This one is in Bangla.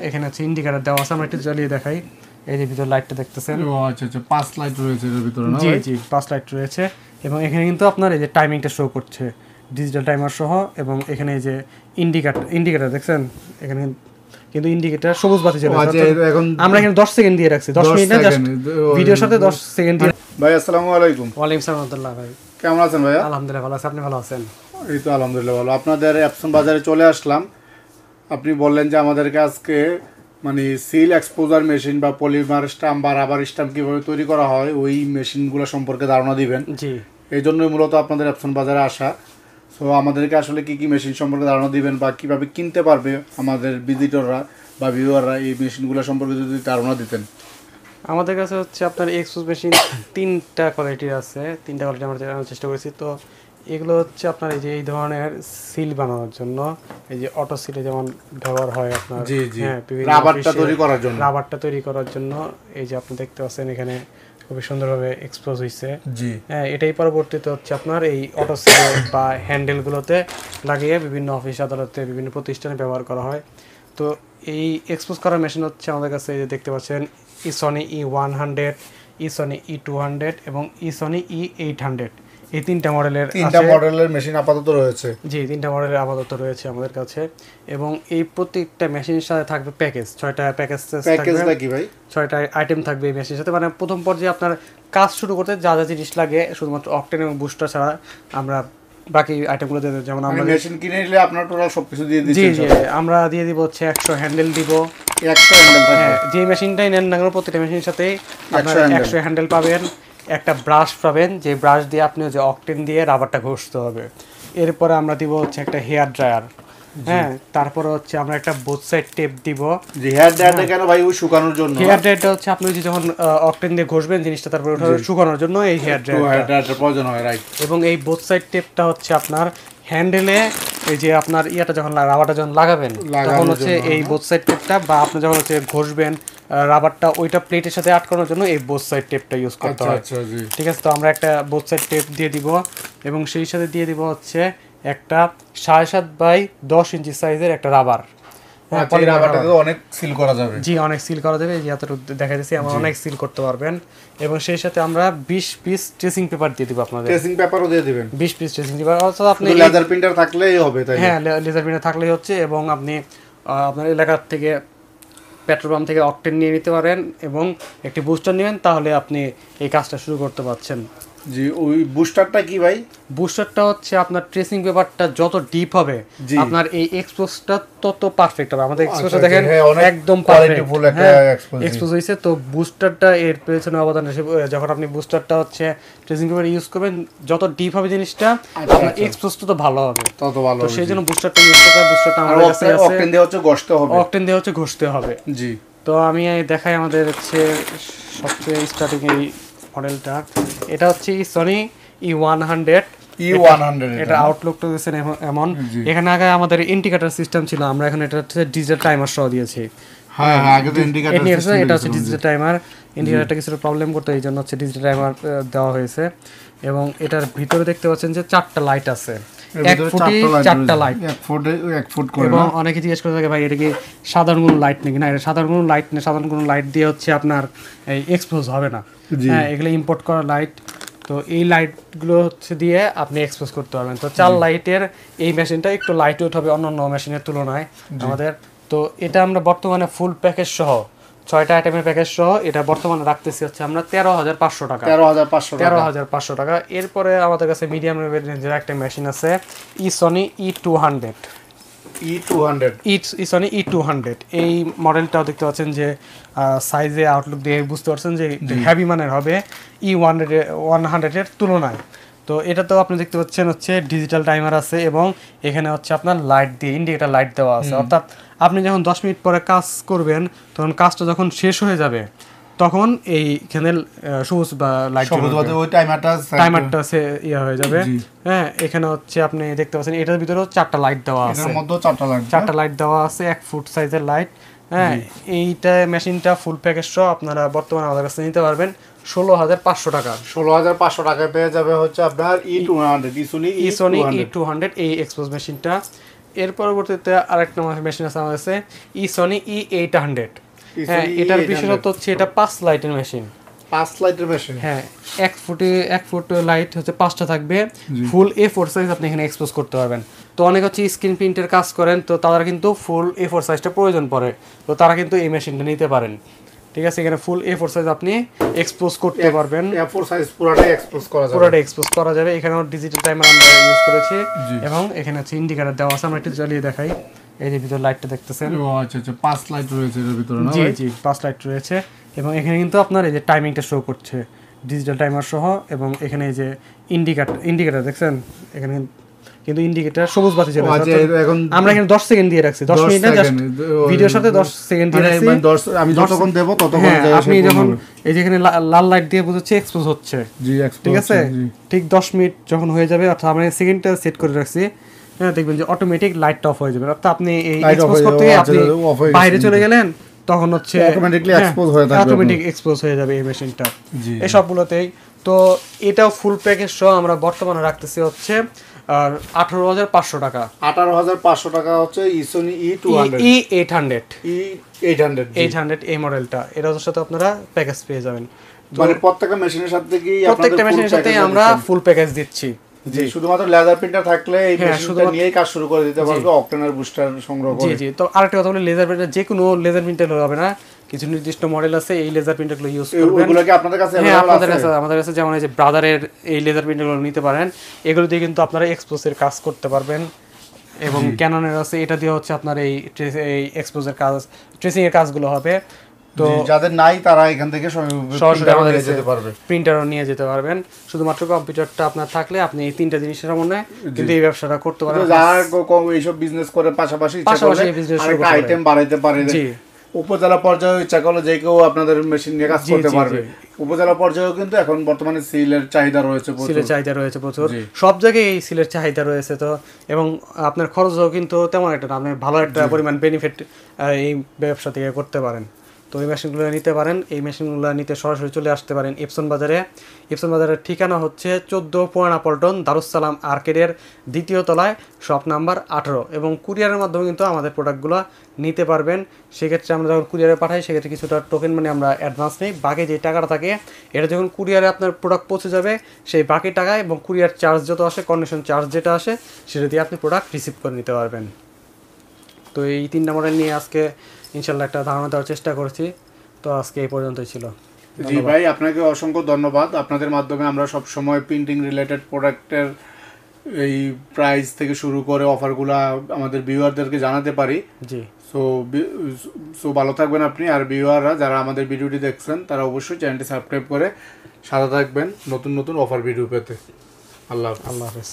এখানে হচ্ছে ইন্ডিকেটর দেওয়া আছে, আমরা একটু জ্বালিয়ে দেখাই। এই যে ভিতর লাইটটা দেখতেছেন, ও আচ্ছা আচ্ছা 5 লাইট রয়েছে এর ভিতরে না? জি জি 5 লাইট রয়েছে। এবং এখানে কিন্তু আপনার এই যে টাইমিংটা শো করছে ডিজিটাল টাইমার সহ। এবং এখানে এই যে ইন্ডিকেটর দেখছেন, এখানে কিন্তু ইন্ডিকেটর সবুজ বাতি জ্বলে আছে। আমরা এখানে 10 সেকেন্ড দিয়ে রাখছি, 10 মিনিট না, জাস্ট ভিডিওর সাথে 10 সেকেন্ড দিয়ে। ভাই আসসালামু আলাইকুম। ওয়ালাইকুম আসসালাম রাহমাতুল্লাহ। ভাই কেমন আছেন ভাইয়া? আলহামদুলিল্লাহ ভালো আছি, আপনি ভালো আছেন? এই তো আলহামদুলিল্লাহ ভালো। আপনাদের অ্যাপসন বাজারে চলে আসলাম। আপনি বললেন যে আমাদেরকে আজকে মানে সিল এক্সপোজার মেশিন বা পলিমার স্টাম্প বা রাবার স্টাম্প কীভাবে তৈরি করা হয় ওই মেশিনগুলো সম্পর্কে ধারণা দিবেন। জি, এই জন্যই মূলত আপনাদের অ্যাপসন বাজারে আসা। সো আমাদেরকে আসলে কী কী মেশিন সম্পর্কে ধারণা দিবেন বা কীভাবে কিনতে পারবে আমাদের ভিজিটররা বা ভিউয়াররা, এই মেশিনগুলো সম্পর্কে যদি ধারণা দিতেন। আমাদের কাছে হচ্ছে আপনার এক্সপোজ মেশিন 3টা কোয়ালিটির আছে, 3টা কোয়ালিটি আমরা জানার চেষ্টা করেছি। তো এগুলো হচ্ছে আপনার এই যে এই ধরনের সিল বানানোর জন্য, এই যে অটো সিলে যেমন ব্যবহার হয় আপনার, জি জি, হ্যাঁ, রাবারটা তৈরি করার জন্য, রাবারটা তৈরি করার জন্য। এই যে আপনি দেখতে পাচ্ছেন এখানে খুবই সুন্দরভাবে এক্সপোজ হয়েছে। জি হ্যাঁ, এটাই পরবর্তীতে হচ্ছে আপনার এই অটো সিলে বা হ্যান্ডেলগুলোতে লাগিয়ে বিভিন্ন অফিস আদালতে বিভিন্ন প্রতিষ্ঠানে ব্যবহার করা হয়। তো এই এক্সপোজ করার মেশিন হচ্ছে আমাদের কাছে এই যে দেখতে পাচ্ছেন ইসনি E100, ইসনি E200 এবং ইসনি E800, এই 3টা মডেলের মেশিন আপাতত রয়েছে। জি, 3টা মডেলের আপাতত রয়েছে আমাদের কাছে। এবং এই প্রত্যেকটা মেশিনের সাথে থাকবে প্যাকেজ, 6টা প্যাকেজ থাকবে। কি ভাই? 6টা আইটেম থাকবে এই মেশিনের সাথে। মানে প্রথম পর্যায়ে আপনার কাজ শুরু করতে যা যা জিনিস লাগে শুধুমাত্র অকটেন এবং বুস্টার ছাড়া আমরা বাকি আইটেমগুলো দিয়ে দেব। যেমন আমরা মেশিন কিনে নিলে আপনার টোটাল সবকিছু দিয়ে দিচ্ছি। জি জি, আমরা দিয়ে দিব হচ্ছে 100 হ্যান্ডেল দিব। 100 হ্যান্ডেল থাকবে। হ্যাঁ, যে মেশিনটাই নেন না কেন প্রত্যেকটা মেশিনের সাথে আপনারা 100 হ্যান্ডেল পাবেন, একটা ব্রাশ পাবেন, যে ব্রাশ দিয়ে আপনি যে অকটেন দিয়ে রাবারটা ঘষতে হবে। এরপরে আমরা দিব হচ্ছে একটা হেয়ার ড্রায়ার। হ্যাঁ, তারপরে হচ্ছে আমরা একটা বোথ সাইড টেপ দিব। যে হেয়ার ড্রায়ারটা কেন ভাই? ওই শুকানোর জন্য। হেয়ার ড্রায়ারটা হচ্ছে আপনি যে যখন অকটেন দিয়ে ঘষবেন জিনিসটা, তারপরে ওটা শুকানোর জন্য এই হেয়ার ড্রায়ারটা প্রয়োজন হয়, রাইট। এবং এই বোথ সাইড টেপটা হচ্ছে আপনার হ্যান্ডেলে, এই যে আপনার ইয়াটা যখন রাবারটা যখন লাগাবেন তখন হচ্ছে এই বোথ সাইড টেপটা, বা আপনি যখন হচ্ছে ঘষবেন রাবারটা ওইটা প্লেটের সাথে আটকানোর জন্য এই বোথ সাইড টেপটা ইউজ করতে হয়। ঠিক আছে, তো আমরা একটা বোথ সাইড টেপ দিয়ে দিব এবং সেই সাথে দিয়ে দিব হচ্ছে একটা 7.5 বাই 10 ইঞ্চি সাইজের একটা রাবার। অনেক সিল করা যাবে। জি, অনেক সিল করা যাবে। এই এতটুকু দেখা যাচ্ছে আমরা অনেক সিল করতে পারবেন। এবং সেই সাথে আমরা 20 পিস ট্রেসিং পেপার দিয়ে দিব আপনাদের। ট্রেসিং পেপারও দিয়ে দিবেন? 20 পিস ট্রেসিং পেপার। অর্থাৎ আপনি লেজার প্রিন্টার থাকলেই হবে, তাই? হ্যাঁ, লেজার প্রিন্টার থাকলেই হচ্ছে। এবং আপনি আপনার এলাকার থেকে পেট্রোল পাম্প থেকে অকটেন নিয়ে নিতে পারেন এবং একটি বুস্টার নেবেন, তাহলে আপনি এই কাজটা শুরু করতে পারছেন। জি, ওই বুস্টারটা কি ভাই? বুস্টারটা হচ্ছে আপনার ট্রেসিং পেপারটা যত ডিপ হবে আপনার এই এক্সপোজটা তত পারফেক্ট হবে। আমাদের এক্সপোজটা দেখেন একদম পারফেক্ট এক্সপোজ হয়েছে। তো বুস্টারটা এর পেছনে অবদান আছে। যখন আপনি বুস্টারটা হচ্ছে ট্রেসিং পেপার ইউজ করবেন, যত ডিপ হবে জিনিসটা আপনার এক্সপোজটা তো ভালো হবে, তত ভালো। তো সেই জন্য বুস্টারটা ইউজ করতে হবে। বুস্টারটা আমাদের কাছে আছে। অকটেন দিয়ে হচ্ছে ঘষতে হবে। অকটেন দিয়ে হচ্ছে ঘষতে হবে। জি, তো আমি দেখাই আমাদের হচ্ছে সবচেয়ে স্টার্টিং এই মডেলটা। এটা হচ্ছে সনি E100। এটা আউটলুকটা দিয়েছেন এমন। এখানে আগে আমাদের ইন্ডিকেটর সিস্টেম ছিল, আমরা এখন এটা হচ্ছে ডিজিটাল টাইমার সহ দিয়েছি। হ্যাঁ, আগে তো ইন্ডিকেটর সিস্টেম, এটা হচ্ছে ডিজিটাল টাইমার। ইন্ডিকেটরটা কিছু প্রবলেম করতে, এই জন্য হচ্ছে ডিজিটাল টাইমার দেওয়া হয়েছে। এবং এটার ভিতরে দেখতে পাচ্ছেন যে 4টা লাইট আছে, 1 ফুটে 4টা লাইট, 1 ফুট করে। এবং অনেকে জিজ্ঞেস করে থাকে ভাই এটা কি সাধারণ কোনো লাইট নাকি? না, এটা সাধারণ কোনো লাইট না। সাধারণ কোনো লাইট দিয়ে হচ্ছে আপনার এই এক্সপোজ হবে না। হ্যাঁ, এগুলো ইম্পোর্ট করা লাইট। তো এই লাইটগুলো হচ্ছে দিয়ে আপনি এক্সপোজ করতে পারবেন। তো 4 লাইটের এই মেশিনটা একটু লাইট ওয়েট হবে অন্যান্য মেশিনের তুলনায় আমাদের। তো এটা আমরা বর্তমানে ফুল প্যাকেজ সহ 6টা আইটেমের প্যাকেজ সহ এটা বর্তমানে রাখতেছি হচ্ছে আমরা 13,500 টাকা। 13,500 টাকা। এরপরে আমাদের কাছে মিডিয়াম রেঞ্জের একটা মেশিন আছে, ইসনি E200। ইসনি E200 এই মডেলটাও দেখতে পাচ্ছেন যে সাইজে আউটলুক দিয়ে বুঝতে পারছেন যে হেভি মানের হবে E100 এর তুলনায়। তো এটা তো আপনি দেখতে পাচ্ছেন হচ্ছে ডিজিটাল টাইমার আছে এবং এখানে হচ্ছে আপনার লাইট দিয়ে ইন্ডিকেটর লাইট দেওয়া আছে। অর্থাৎ আপনি যখন 10 মিনিট পরে কাজ করবেন, তখন কাজটা যখন শেষ হয়ে যাবে তখন এইখানে সবুজ বা লাইট ওই টাইমারটা হয়ে যাবে। হ্যাঁ, এখানে হচ্ছে আপনি দেখতে পাচ্ছেন এটার ভিতরেও 4টা লাইট দেওয়া আছে। 4টা লাইট দেওয়া আছে, 1 ফুট সাইজের লাইট। হ্যাঁ, এইটা মেশিনটা ফুল প্যাকেজ সহ আপনারা বর্তমানে আমাদের কাছে নিতে পারবেন 16,500 টাকা। 16,500 টাকায় পেয়ে যাবে হচ্ছে আপনার E200 এই এক্সপোজ মেশিনটা। এর পরবর্তীতে আরেকটা মেশিন আছে আমাদের কাছে ইসনি E800। হ্যাঁ, এটার বিশেষত্ব হচ্ছে এটা 5 লাইটের মেশিন। 5 লাইটের মেশিন। হ্যাঁ, 1 ফুট লাইট হচ্ছে 5টা থাকবে, ফুল A4 সাইজ আপনি এখানে এক্সপোজ করতে পারবেন। তো অনেক হচ্ছে স্ক্রিন প্রিন্টের কাজ করেন, তো তারা কিন্তু ফুল A4 সাইজটা প্রয়োজন পড়ে, তো তারা কিন্তু এই মেশিনটা নিতে পারেন। ঠিক আছে, এখানে ফুল A4 সাইজ আপনি এক্সপোজ করতে পারবেন। A4 সাইজ পুরোটাই এক্সপোজ করা যাবে, পুরোটা এক্সপোজ করা যাবে। এখানে ডিজিটাল টাইমার আমরা ইউজ করেছি এবং এখানে হচ্ছে ইন্ডিকেটর দেওয়া আছে। আমরা একটু জ্বালিয়ে দেখাই, এই যে ভিতর লাইটটা দেখতেছেন। ও আচ্ছা আচ্ছা, 5 লাইট রয়েছে এর ভিতরে না? জি জি, 5 লাইট রয়েছে এবং এখানে কিন্তু আপনার এই যে টাইমিংটা শো করছে ডিজিটাল টাইমার সহ, এবং এখানে এই যে ইন্ডিকেটর দেখছেন, এখানে কিন্তু ইন্ডিকেটর সবুজ বাতি জ্বলে আছে। এখন আমরা এখানে 10 সেকেন্ড দিয়ে রাখছি, 10 মিনিট না, জাস্ট ভিডিওর সাথে 10 সেকেন্ড দিয়ে রাখছি। আমি যতক্ষণ দেব ততক্ষণ আপনি যখন এই যে এখানে লাল লাইট দিয়ে বুঝাচ্ছে এক্সপোজ হচ্ছে, জি এক্সপোজ, ঠিক আছে। ঠিক 10 মিনিট যখন হয়ে যাবে, অর্থাৎ আমরা সেকেন্ডটা সেট করে রাখছি, হ্যাঁ, দেখবেন যে অটোমেটিক লাইটটা অফ হয়ে যাবে। অর্থাৎ আপনি এই এক্সপোজ করতে গিয়ে আপনি বাইরে চলে গেলেন, তখন হচ্ছে অটোমেটিক্যালি এক্সপোজ হয়ে থাকবে, অটোমেটিক এক্সপোজ হয়ে যাবে এই মেশিনটা। এই সবগুলোতেই তো এটাও ফুল প্যাকেজ সহ আমরা বর্তমানে রাখতেছি হচ্ছে আর 18,500 টাকা। 18,500 টাকা হচ্ছে ইসনি E800 এই মডেলটা। এটার সাথে আপনারা প্যাকেজ পেয়ে যাবেন। মানে প্রত্যেকটা মেশিনের সাথে কি প্রত্যেকটা মেশিনের সাথে আমরা ফুল প্যাকেজ দিচ্ছি। জি, শুধুমাত্র লেজার প্রিন্টার থাকলে এই মেশিনটা নিয়েই কাজ শুরু করে দিতে পারবে, অক্টেন আর বুস্টার সংগ্রহ করে। জি জি, তো আরেকটা কথা বলি, লেজার প্রিন্টার যে কোনো লেজার প্রিন্টার হবে না, কিছু নির্দিষ্ট মডেল আছে এই লেজার প্রিন্টারগুলো ইউজ করবেন। ওগুলো কি আপনাদের কাছে হ্যাঁ, আপনাদের কাছে, আমাদের কাছে যেমন এই যে ব্রাদারের এই লেজার প্রিন্টারগুলো নিতে পারেন। এগুলো দিয়ে কিন্তু আপনারা এক্সপোজের কাজ করতে পারবেন, এবং ক্যাননের আছে, এটা দিয়ে হচ্ছে আপনার এই এক্সপোজের কাজ, ট্রেসিং এর কাজগুলো হবে। তো যাদের নাই তারা এখান থেকে সরাসরি আমাদের কাছে যেতে পারবে, প্রিন্টারও নিয়ে যেতে পারবেন। শুধুমাত্র কম্পিউটারটা আপনার থাকলে আপনি এই তিনটা জিনিসের সমন্বয়ে কিন্তু এই ব্যবসাটা করতে পারবেন। যারা এইসব বিজনেস করে পাশাপাশি আরেকটা আইটেম বাড়াইতে পারে, উপজেলা পর্যায়ে ইচ্ছা করলে যে কেউ আপনাদের মেশিন নিয়ে কাজ করতে পারবে। উপজেলা পর্যায়েও কিন্তু এখন বর্তমানে সিলের চাহিদা রয়েছে প্রচুর, সব জায়গায় এই সিলের চাহিদা রয়েছে। তো এবং আপনার খরচও কিন্তু তেমন একটা না, আপনি ভালো একটা পরিমাণ বেনিফিট এই ব্যবসা থেকে করতে পারেন। তো এই মেশিনগুলো নিতে পারেন। এই মেশিনগুলো নিতে সরাসরি চলে আসতে পারেন এপসন বাজারে। এপসন বাজারের ঠিকানা হচ্ছে 14 পুরানা পল্টন, দারুসালাম আর্কেডের 2য় তলায়, শপ নাম্বার 18। এবং কুরিয়ারের মাধ্যমে কিন্তু আমাদের প্রোডাক্টগুলো নিতে পারবেন। সেক্ষেত্রে আমরা যখন কুরিয়ারে পাঠাই, সেক্ষেত্রে কিছুটা টোকেন মানে আমরা অ্যাডভান্স নিই। বাকি যে টাকাটা থাকে, এটা যখন কুরিয়ারে আপনার প্রোডাক্ট পৌঁছে যাবে, সেই বাকি টাকা এবং কুরিয়ার চার্জ যত আসে, কন্ডিশন চার্জ যেটা আসে, সেটা দিয়ে আপনি প্রোডাক্ট রিসিভ করে নিতে পারবেন। তো এই 3টা মডেল নিয়ে আজকে ইনশাল্লাহ একটা ধারণা দেওয়ার চেষ্টা করছি। তো আজকে এই পর্যন্তই ছিল। জি ভাই, আপনাকে অসংখ্য ধন্যবাদ। আপনাদের মাধ্যমে আমরা সব সময় প্রিন্টিং রিলেটেড প্রোডাক্টের এই প্রাইস থেকে শুরু করে অফারগুলো আমাদের ভিউয়ারদেরকে জানাতে পারি। জি, সো ভালো থাকবেন আপনি। আর ভিউয়াররা যারা আমাদের ভিডিওটি দেখছেন, তারা অবশ্যই চ্যানেলটি সাবস্ক্রাইব করে সাথে থাকবেন নতুন নতুন অফার ভিডিও পেতে। আল্লাহ হাফেজ।